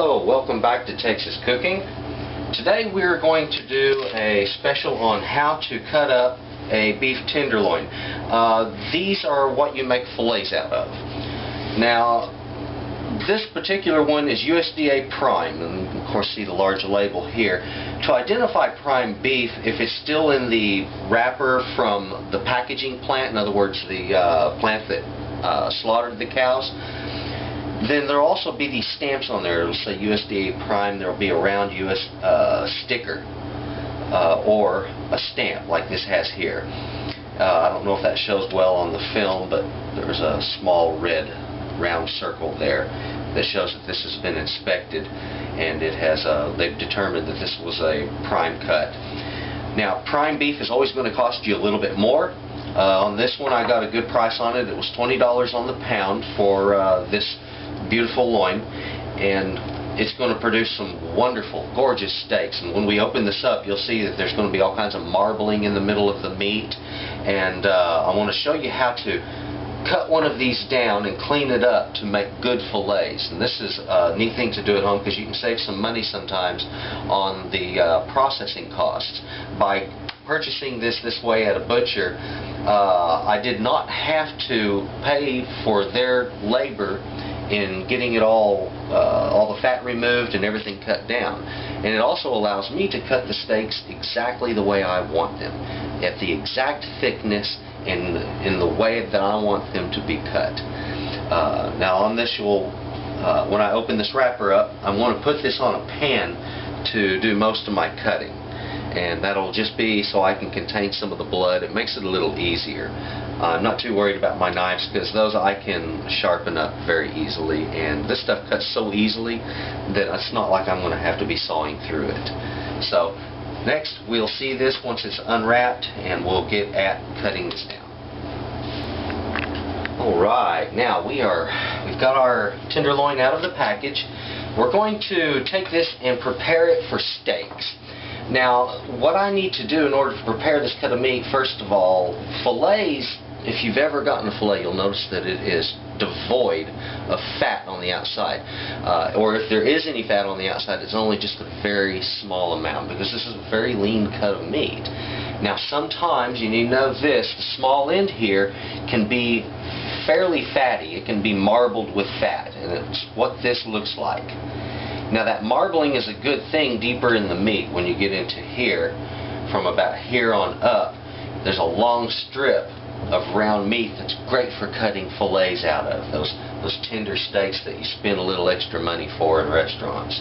Hello, welcome back to Texas Cooking. Today we're going to do a special on how to cut up a beef tenderloin. These are what you make fillets out of. Now, this particular one is USDA prime, and of course see the large label here. To identify prime beef, if it's still in the wrapper from the packaging plant, in other words the plant that slaughtered the cows, then there will also be these stamps on there. It'll say USDA prime. There will be a round US sticker or a stamp like this has here. I don't know if that shows well on the film, but there's a small red round circle there that shows that this has been inspected, and it has they've determined that this was a prime cut. Now, prime beef is always going to cost you a little bit more. On this one I got a good price on it. It was $20 on the pound for this beautiful loin, and it's going to produce some wonderful, gorgeous steaks. And when we open this up, you'll see that there's going to be all kinds of marbling in the middle of the meat, and I want to show you how to cut one of these down and clean it up to make good fillets. And this is a neat thing to do at home because you can save some money sometimes on the processing costs. By purchasing this way at a butcher, I did not have to pay for their labor in getting it all the fat removed and everything cut down. And it also allows me to cut the steaks exactly the way I want them, at the exact thickness and in the way that I want them to be cut. Now on this, when I open this wrapper up, I'm going to put this on a pan to do most of my cutting, and that'll just be so I can contain some of the blood. It makes it a little easier. I'm not too worried about my knives because those I can sharpen up very easily, and this stuff cuts so easily that it's not like I'm going to have to be sawing through it. So next we'll see this once it's unwrapped, and we'll get at cutting this down. Alright, now we've got our tenderloin out of the package. We're going to take this and prepare it for steaks. Now, what I need to do in order to prepare this cut of meat, first of all, fillets, if you've ever gotten a fillet, you'll notice that it is devoid of fat on the outside. Or if there is any fat on the outside, it's only just a very small amount, because this is a very lean cut of meat. Now, sometimes you need to know this, the small end here can be fairly fatty. It can be marbled with fat, and it's what this looks like. Now, that marbling is a good thing deeper in the meat. When you get into here, from about here on up, there's a long strip of round meat that's great for cutting fillets out of, those tender steaks that you spend a little extra money for in restaurants.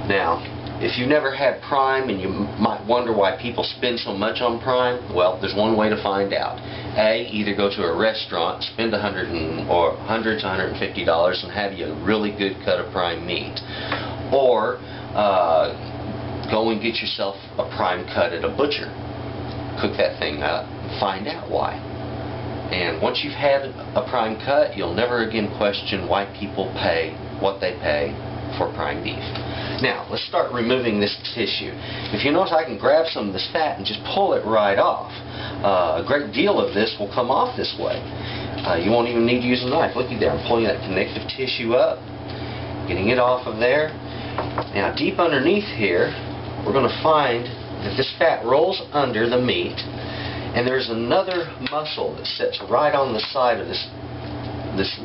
Now, if you've never had prime and you might wonder why people spend so much on prime, well, there's one way to find out. Either go to a restaurant, spend $100 to $150 and have you a really good cut of prime meat, or go and get yourself a prime cut at a butcher. Cook that thing up and find out why. And once you've had a prime cut, you'll never again question why people pay what they pay for prime beef. Now, let's start removing this tissue. If you notice, I can grab some of this fat and just pull it right off. A great deal of this will come off this way. You won't even need to use a knife. Looky there, I'm pulling that connective tissue up, getting it off of there. Now, deep underneath here, we're going to find that this fat rolls under the meat, and there's another muscle that sits right on the side of this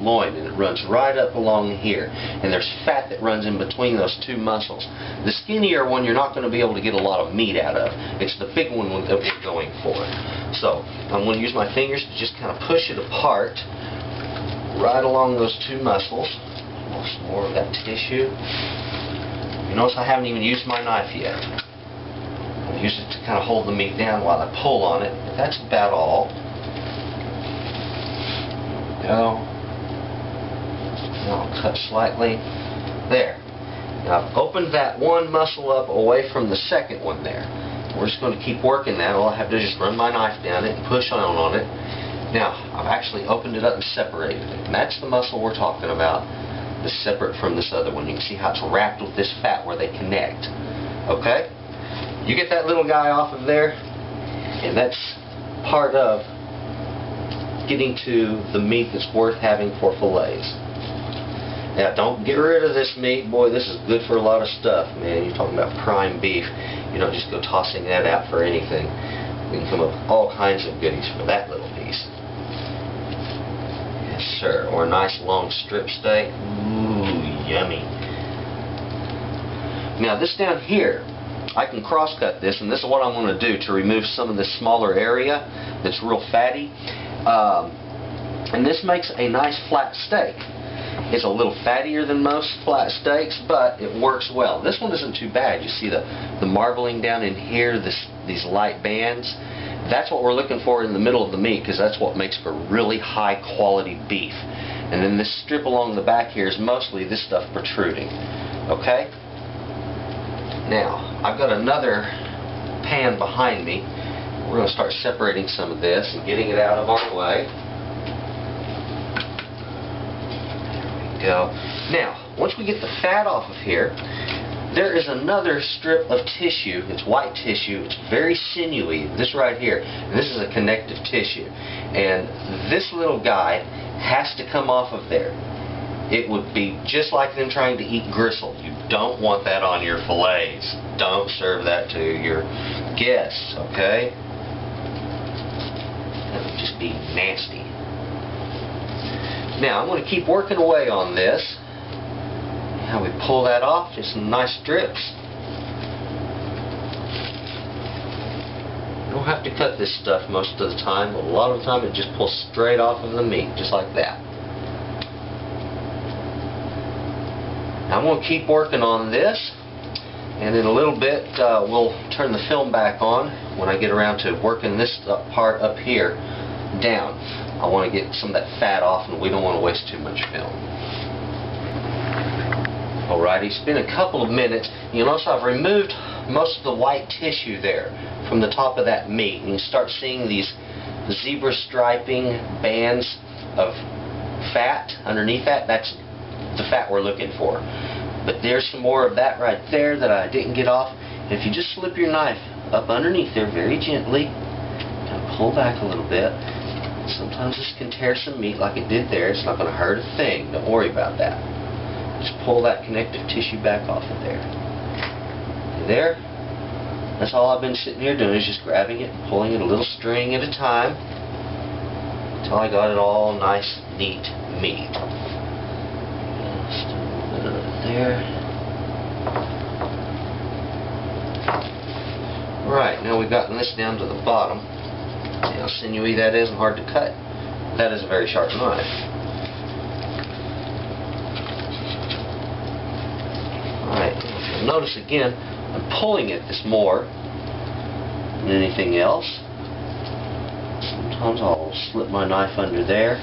loin, and it runs right up along here, and there's fat that runs in between those two muscles. The skinnier one you're not going to be able to get a lot of meat out of. It's the big one that we're going for. So I'm going to use my fingers to just kind of push it apart right along those two muscles. Some more of that tissue. You notice I haven't even used my knife yet. I've used it to kind of hold the meat down while I pull on it. But that's about all. Go. Now I'll cut slightly. There. Now I've opened that one muscle up away from the second one there. We're just going to keep working that. All I have to do is just run my knife down it and push on it. Now I've actually opened it up and separated it. And that's the muscle we're talking about. That's separate from this other one. You can see how it's wrapped with this fat where they connect. Okay? You get that little guy off of there, and that's part of getting to the meat that's worth having for fillets. Now, don't get rid of this meat. Boy, this is good for a lot of stuff, man. You're talking about prime beef. You don't just go tossing that out for anything. We can come up with all kinds of goodies for that little piece. Yes, sir. Or a nice long strip steak. Ooh, yummy. Now, this down here, I can cross-cut this, and this is what I'm going to do to remove some of this smaller area that's real fatty. And this makes a nice flat steak. It's a little fattier than most flat steaks, but it works well. This one isn't too bad. You see the marbling down in here, these light bands. That's what we're looking for in the middle of the meat, because that's what makes for really high quality beef. And then this strip along the back here is mostly this stuff protruding. Okay? Now, I've got another pan behind me. We're going to start separating some of this and getting it out of our way. Go. Now, once we get the fat off of here, there is another strip of tissue. It's white tissue. It's very sinewy. This right here. And this is a connective tissue. And this little guy has to come off of there. It would be just like them trying to eat gristle. You don't want that on your fillets. Don't serve that to your guests, okay? That would just be nasty. Now, I'm going to keep working away on this. How we pull that off, just some nice strips. You don't have to cut this stuff most of the time, but a lot of the time it just pulls straight off of the meat, just like that. Now, I'm going to keep working on this, and in a little bit we'll turn the film back on when I get around to working this part up here down. I want to get some of that fat off, and we don't want to waste too much film. Alrighty, it's been a couple of minutes. You'll notice I've removed most of the white tissue there from the top of that meat. And you start seeing these zebra striping bands of fat underneath that. That's the fat we're looking for. But there's some more of that right there that I didn't get off. And if you just slip your knife up underneath there very gently, kind of pull back a little bit. Sometimes this can tear some meat like it did there. It's not going to hurt a thing. Don't worry about that. Just pull that connective tissue back off of there. There. That's all I've been sitting here doing, is just grabbing it and pulling it a little string at a time until I got it all nice, neat meat. Just a little bit of it there. Right, now we've gotten this down to the bottom. See how sinewy that is and hard to cut? That is a very sharp knife. Alright, you'll notice again, I'm pulling it this more than anything else. Sometimes I'll slip my knife under there.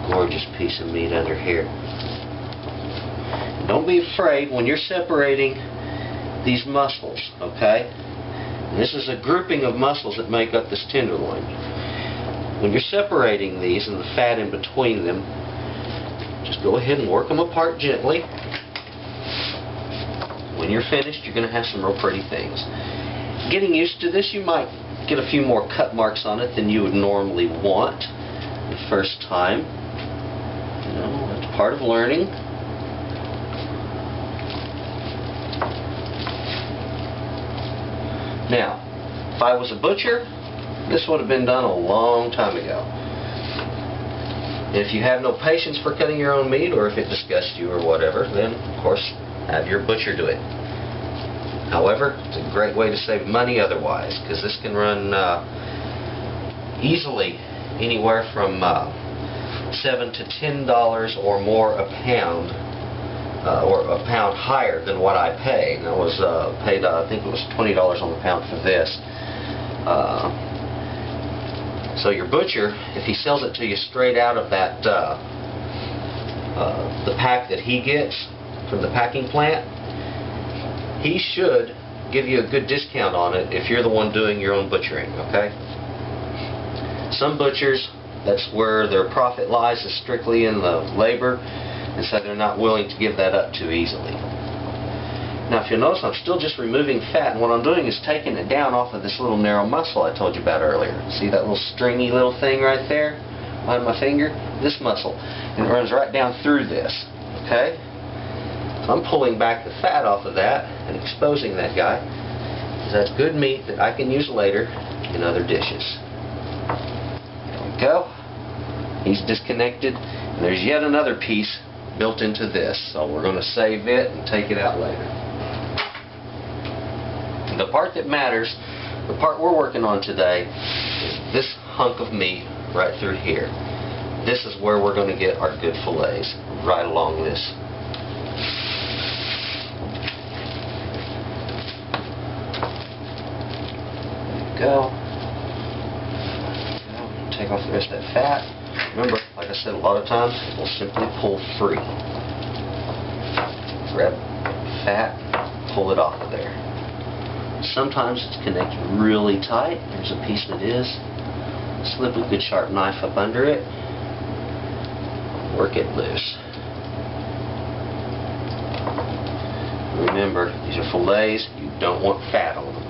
A gorgeous piece of meat under here. Don't be afraid when you're separating these muscles, okay? And this is a grouping of muscles that make up this tenderloin. When you're separating these and the fat in between them, just go ahead and work them apart gently. When you're finished, you're going to have some real pretty things. Getting used to this, you might get a few more cut marks on it than you would normally want the first time. You know, that's part of learning. Now, if I was a butcher, this would have been done a long time ago. If you have no patience for cutting your own meat, or if it disgusts you or whatever, then, of course, have your butcher do it. However, it's a great way to save money otherwise, because this can run easily anywhere from $7 to $10 or more a pound, or a pound higher than what I pay. And I was paid, I think it was $20 on the pound for this. So your butcher, if he sells it to you straight out of that the pack that he gets from the packing plant, he should give you a good discount on it if you're the one doing your own butchering, okay? Some butchers, that's where their profit lies, is strictly in the labor, and so they're not willing to give that up too easily. Now if you'll notice, I'm still just removing fat, and what I'm doing is taking it down off of this little narrow muscle I told you about earlier. See that little stringy little thing right there behind my finger? This muscle. And it runs right down through this. Okay? So I'm pulling back the fat off of that and exposing that guy, because that's good meat that I can use later in other dishes. There we go. He's disconnected, and there's yet another piece built into this, so we're going to save it and take it out later. The part that matters, the part we're working on today, is this hunk of meat right through here. This is where we're going to get our good fillets, right along this. There you go. Take off the rest of that fat. Remember, like I said, a lot of times we'll simply pull free. Grab fat, pull it off of there. Sometimes it's connected really tight. There's a piece that is. Slip a good sharp knife up under it. Work it loose. Remember, these are fillets. You don't want fat on them.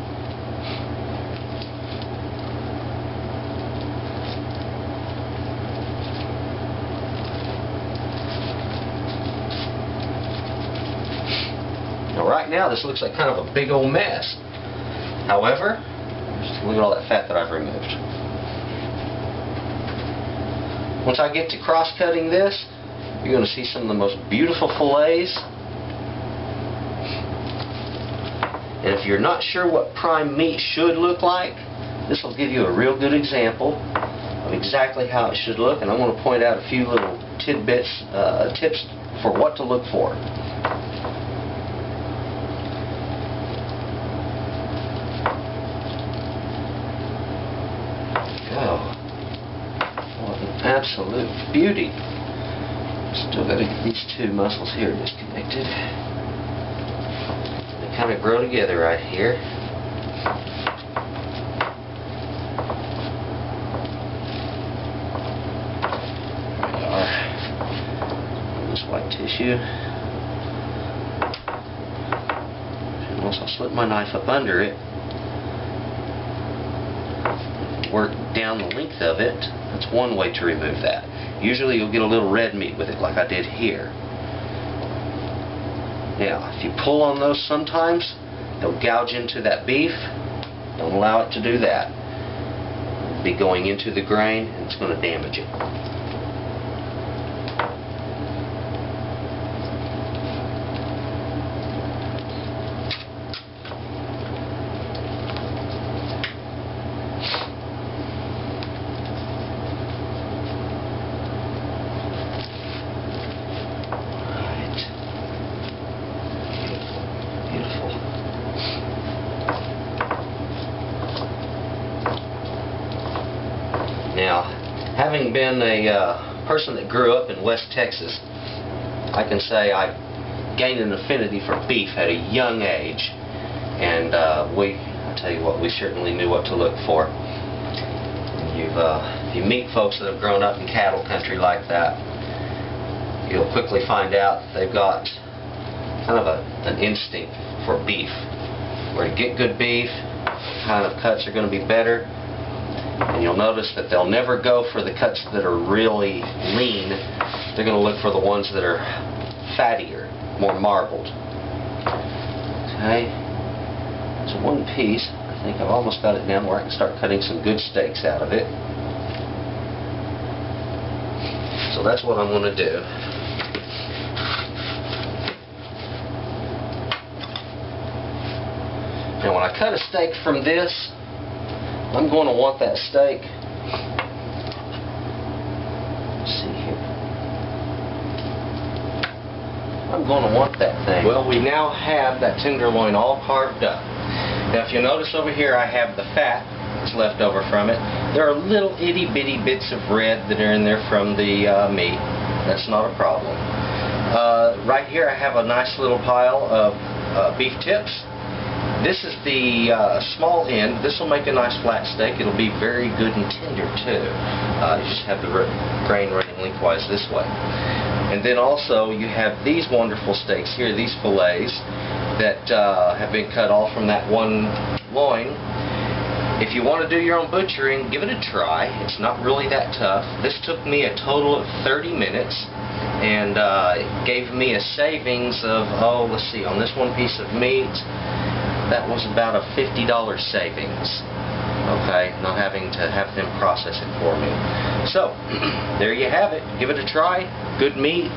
Right now this looks like kind of a big old mess. However, just look at all that fat that I've removed. Once I get to cross-cutting this, you're going to see some of the most beautiful fillets. And if you're not sure what prime meat should look like, this will give you a real good example of exactly how it should look. And I'm going to point out a few little tidbits, tips for what to look for. Absolute beauty. Still got to get these two muscles here disconnected. They kind of grow together right here. There we are. This white tissue. And once I slip my knife up under it, work down the length of it. That's one way to remove that. Usually you'll get a little red meat with it, like I did here. Now, if you pull on those sometimes, they'll gouge into that beef. Don't allow it to do that. It'll be going into the grain, and it's going to damage it. Now, having been a person that grew up in West Texas, I can say I gained an affinity for beef at a young age, and I tell you what, we certainly knew what to look for. If you meet folks that have grown up in cattle country like that, you'll quickly find out they've got kind of an instinct for beef. Where to get good beef, kind of cuts are going to be better. And you'll notice that they'll never go for the cuts that are really lean. They're going to look for the ones that are fattier, more marbled. Okay, so one piece, I think I've almost got it down where I can start cutting some good steaks out of it. So that's what I'm going to do. Now when I cut a steak from this, I'm going to want that steak. Let's see here. I'm going to want that thing. Well, we now have that tenderloin all carved up. Now if you notice over here, I have the fat that's left over from it. There are little itty bitty bits of red that are in there from the meat. That's not a problem. Right here I have a nice little pile of beef tips. This is the small end. This will make a nice flat steak. It'll be very good and tender too. You just have the grain running lengthwise this way. And then also you have these wonderful steaks here, these fillets. that have been cut off from that one loin. If you want to do your own butchering, give it a try. It's not really that tough. This took me a total of 30 minutes, and it gave me a savings of, oh, let's see, on this one piece of meat, that was about a $50 savings. Okay, not having to have them process it for me. So, there you have it. Give it a try. Good meat,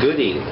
good eating.